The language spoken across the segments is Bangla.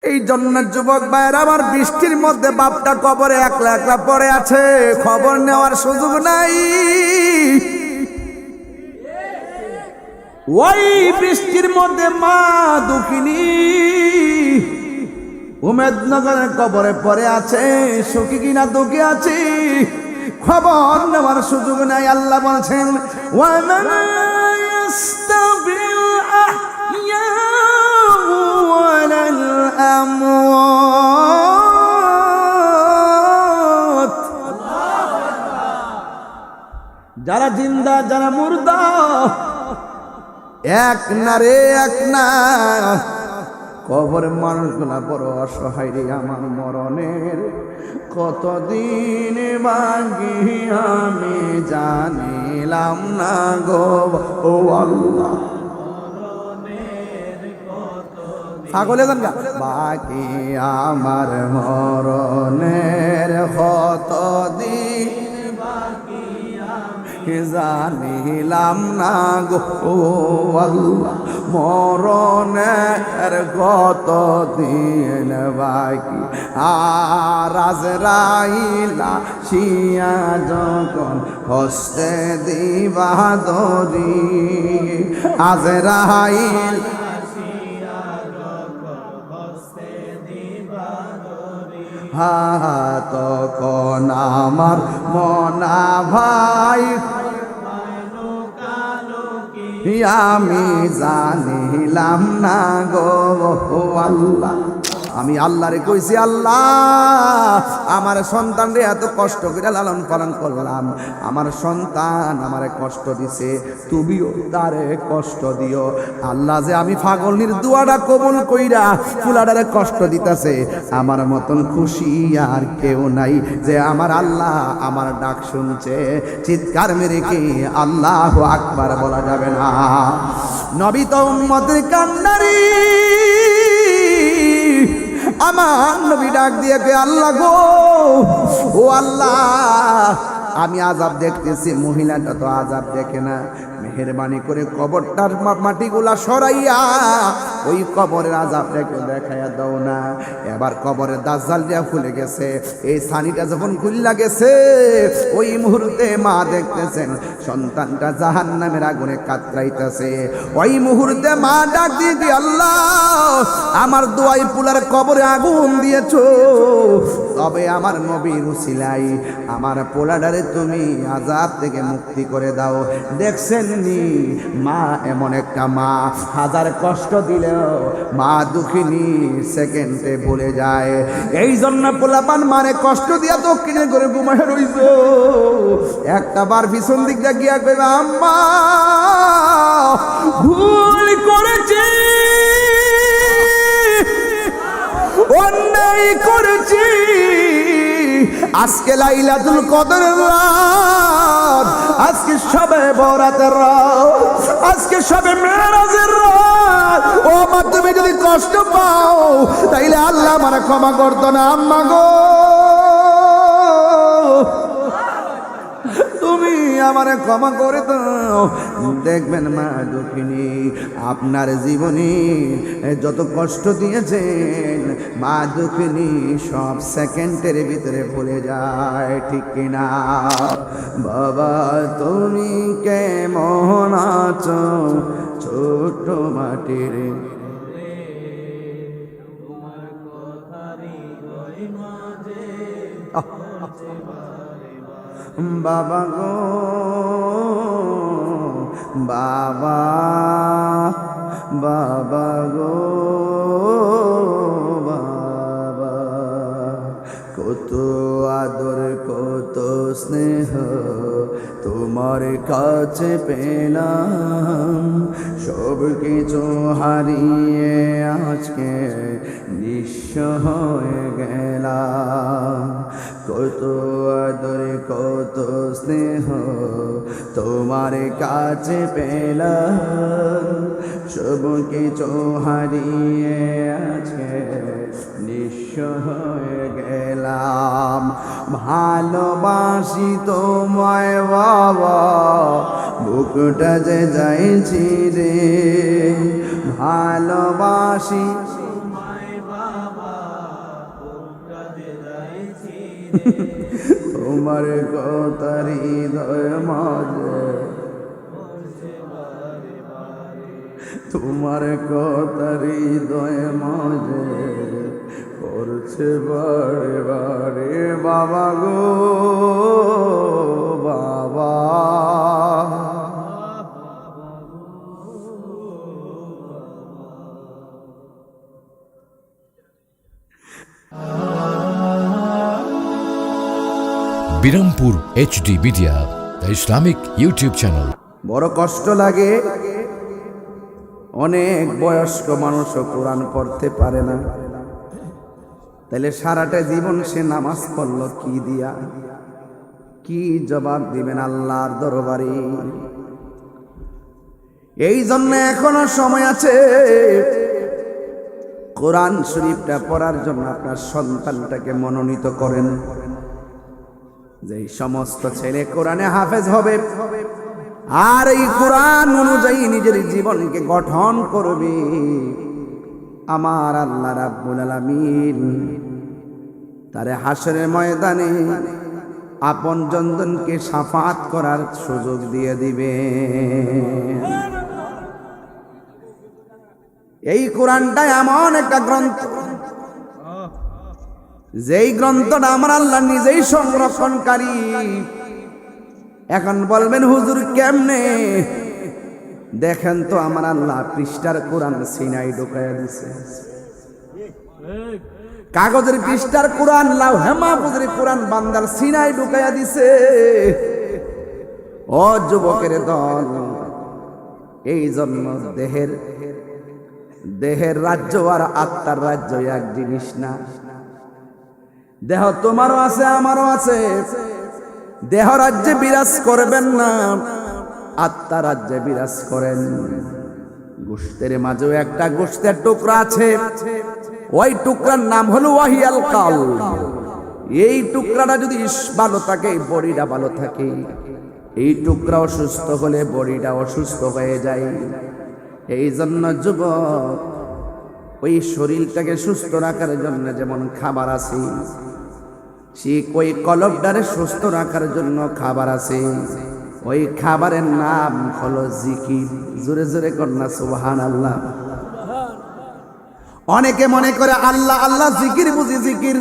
এই জন্য যুবক ভাইরা আমার, বৃষ্টির মধ্যে বাপটা কবরে একলা একলা পড়ে আছে, খবর নেওয়ার সুযোগ নাই। ওই বৃষ্টির মধ্যে মা দুঃখিনী উমেদনগরের কবরে পড়ে আছে, সুখী কিনা দুঃখী আছে, খবর নেওয়ার সুযোগ নাই। আল্লাহ বলছেন ওয়ামা ইয়াস্তাবিল আহইয়া ওয়ালাল আমওয়াত, যারা জিন্দা যারা মুর্দা এক না রে, এক না। কবরের মানুষগুলা বড় অসহায় রে, আমার মরণের কতদিন বাকি আমি জানিলাম না গো ও আল্লাহ। ছাগলে গান গা, বাকি আমার মরণের কতদিন জানিলাম না গো আল্লাহ, মরণের কতদিন বাকি। আর আজরাইলা শিয়া যখন হস্তে দিবা দরি, আজরাইল তখন আমার মনা ভাই আমি জানিলাম না গো আল্লাহ। আমি আল্লাহরে কইছি, আল্লাহ আমার সন্তান রে এত কষ্ট করে লালন পালন করলাম, আমার সন্তান আমারে কষ্ট দিছে, তুমিও তারে কষ্ট দিও। আল্লাহ যে আমি পাগলনির দুয়াটা কবুল কইরা ফুলাডারে কষ্ট দিতেছে, আমার মতন খুশি আর কেউ নাই যে আমার আল্লাহ আমার ডাক শুনছে। চিৎকার মেরে কি আল্লাহু আকবার বলা যাবে না? নবী তো উম্মতের কান্নারি, আমার নবী ডাক দিয়ে কে আল্লাহ গো ও আল্লাহ, আমি আযাব দেখতেছি, মহিলাটা তো আযাব দেখে না, মেহেরবানি করে কবরটার মাটিগুলা সরাইয়া ওই কবরের আযাবটাকে দেখাইয়া দাও না। এবার কবরের দাজ্জালটা খুলে গেছে, এই ছানিটা যখন খুললা গেছে, ওই মুহূর্তে মা দেখতেছেন সন্তানটা জাহান্নামের আগুনে কাতরাইতেছে। ওই মুহূর্তে মা ডাক দিয়ে আল্লাহ আমার দোয়াই পুলার কবরে আগুন দিয়েছো, তবে আমার নবীর উসিলাই আমার পোলাডারে তুমি আযাব থেকে মুক্তি করে দাও। দেখছেন নি মা এমন একটা মা, হাজার কষ্ট দিলেও মা দুঃখিনী সেকেন্ডে ভুলে যায়। এই জন্য পোলাপান মারে কষ্ট দিয়া দক্ষিণে করে ঘুমায় রইছ, একটা বার পিছন দিকটা গিয়া কইবা আম্মা ভুল করেছি, অন্যায় করেছি, আজকে লাইলাতুল কদরের রাত, আজকে শবে বরাতের রাত, আজকে শবে মেরাজের রাত। ও মা তুমি যদি কষ্ট পাও তাইলে আল্লাহ আমারে ক্ষমা করতো না। আম্মা গো তুমি আমারে ক্ষমা করে দাও। দেখবেন মা দুঃখিনী আপনার জীবনে যত কষ্ট দিয়েছেন মা দুঃখিনী সব সেকেন্ডের ভিতরে ভুলে যায়, ঠিক কিনা? বাবা তুমি কেমন আছো ছোট মাটির বাবা গো বাবা, বাবা গো বাবা, কত আদর কত স্নেহ তোমার কাছে পেলাম, সব কিছু হারিয়ে আজকে নিঃস্ব হয়ে গেলাম। কত আদর কত স্নেহ তোমার কাছে পেলাম, সব কিছু হারিয়ে আজকে নিঃস্ব হয়ে গেলাম। ভালোবাসি তোমায় বাবা, বুকটা যে যাইছি রে, ভালোবাসি তোমায় বাবা, তোমার কথা হৃদয় মাঝে, তোমার কথা হৃদয় মাঝে করছে বারে বারে বাবা গো বাবা। Birampur HD media, the Islamic YouTube channel. বড় কষ্ট লাগে, অনেক বয়স্ক মানুষও কোরআন পড়তে পারে না, তাহলে সারাটা জীবন সে নামাজ পড়ল কি দিয়া? কি জবাব দিবেন আল্লাহর দরবারে? এই জন্য এখনো সময় আছে, কোরআন শরীফটা পড়ার জন্য আপনার সন্তানটাকে মনোনীত করেন। যে সমস্ত ছেলে কোরআনে হাফেজ হবে আর এই কোরআন অনুযায়ী নিজের জীবনকে গঠন করবে, আমার আল্লাহ রাব্বুল আলামিন তারে হাসরের ময়দানে আপন জনকে শাফাত করার সুযোগ দিয়ে দিবে। এই কোরআনটা এমন একটা গ্রন্থ, যেই গ্রন্থটা আমার আল্লাহ নিজেই সংরক্ষণকারী। এখন বলবেন হুজুর কেমনে? দেখেন তো আমার আল্লাহ পৃষ্ঠার কোরআন সিনাই ঢুকাইয়া দিছে, কাগজের পৃষ্ঠার কোরআন লাউহে মাহফুজের কোরআন বান্দার সিনাই ঢুকাইয়া দিছে। ও যুবকের দল, এই জন্য দেহের রাজ্য আর আত্মার রাজ্য এক জিনিস না। দেহ তোমারও আছে আমারও আছে, দেহ রাজ্যে বিরাজ করবেন না, আত্মা রাজ্যে বিরাজ করেন। গোশতের মাঝেও একটা গোশতের টুকরা আছে, ওই টুকরার নাম হলো ওয়াহিয়াল কালব। এই টুকরাটা যদি ভালো থাকে, বডিটা ভালো থাকে। এই টুকরা অসুস্থ হলে বডিটা অসুস্থ হয়ে যায়। এই জন্য যুবক, ওই শরীরটাকে সুস্থ রাখার জন্য যেমন খাবার আছে, সেই ওই কলবটারে সুস্থ রাখার জন্য খাবার আছে। ওই খাবারের নাম হলো জিকির। জোরে জোরে কন্যা সুবহানাল্লাহ। অনেকে মনে করে আল্লাহ আল্লাহ জিকির বুঝি জিকির,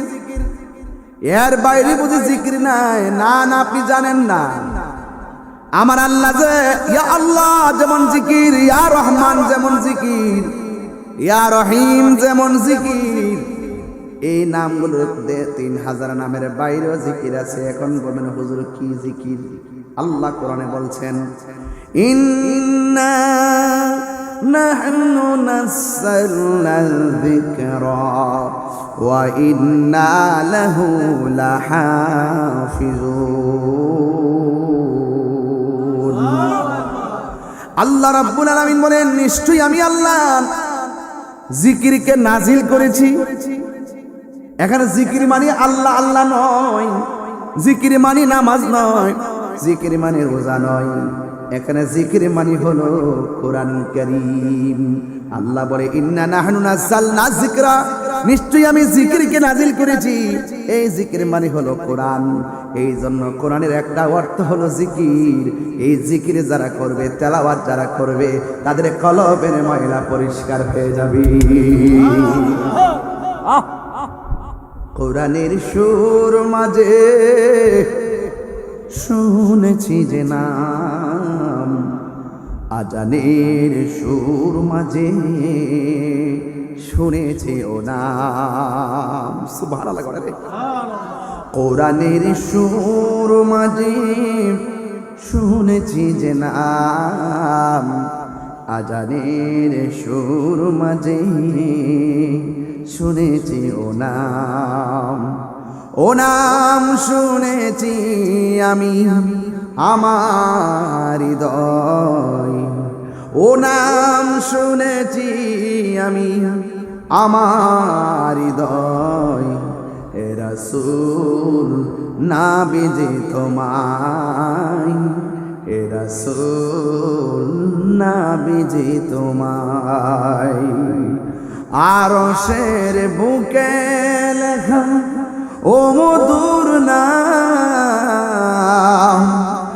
এর বাইরে বুঝি জিকির নাই। না না, আপনি জানেন না আমার আল্লাহ যে ইয়া আল্লাহ যেমন জিকির, ইয়া রহমান যেমন জিকির, ইয়া রহিম যেমন জিকির, এই নামগুলো 3000 নামের বাইরেও জিকির আছে। এখন বলবেন হুজুর কি জিকির? আল্লাহ কোরআনে বলছেন, ইন্না নাহনু নাযালনা যিকরা ওয়া ইন্না লাহু লাহাফিজুন। আল্লাহ রাব্বুল আলামিন বলেন, নিশ্চয়ই আমি আল্লাহ জিকিরকে নাজিল করেছি। এখানে জিকির মানে আল্লাহ আল্লাহ নয়, জিকির মানে নামাজ নয়, জিকির মানে রোজা নয়। এখানে জিকির মানে হলো কোরআন কারীম। আল্লাহ বলে, ইন্না নাহনু নাযালনা যিকরা, নিশ্চয়ই আমি জিকিরকে নাজিল করেছি। এই জিকির মানে হলো কোরআন। এই জন্য কোরআনের একটা অর্থ হলো জিকির। এই জিকির যারা করবে, তেলাওয়াত যারা করবে, তাদের কলবের ময়লা পরিষ্কার হয়ে যাবে। কোরআনের সুর মাঝে শুনেছি যে নাম, আজানের সুর মাঝে শুনেছি ও নাম। সুবহানাল্লাহ। কোরআনের সুর মাঝে শুনেছি যে নাম, আজানের সুর মাঝে শুনেছি ও নাম। ও নাম শুনেছি আমি আমার হৃদয়, ও নাম শুনেছি আমি আমার হৃদয়। হে রাসূল নাবিজি তোমায়, হে রাসূল নাবিজি তোমায়। আরশের বুকে লেখা ও মধু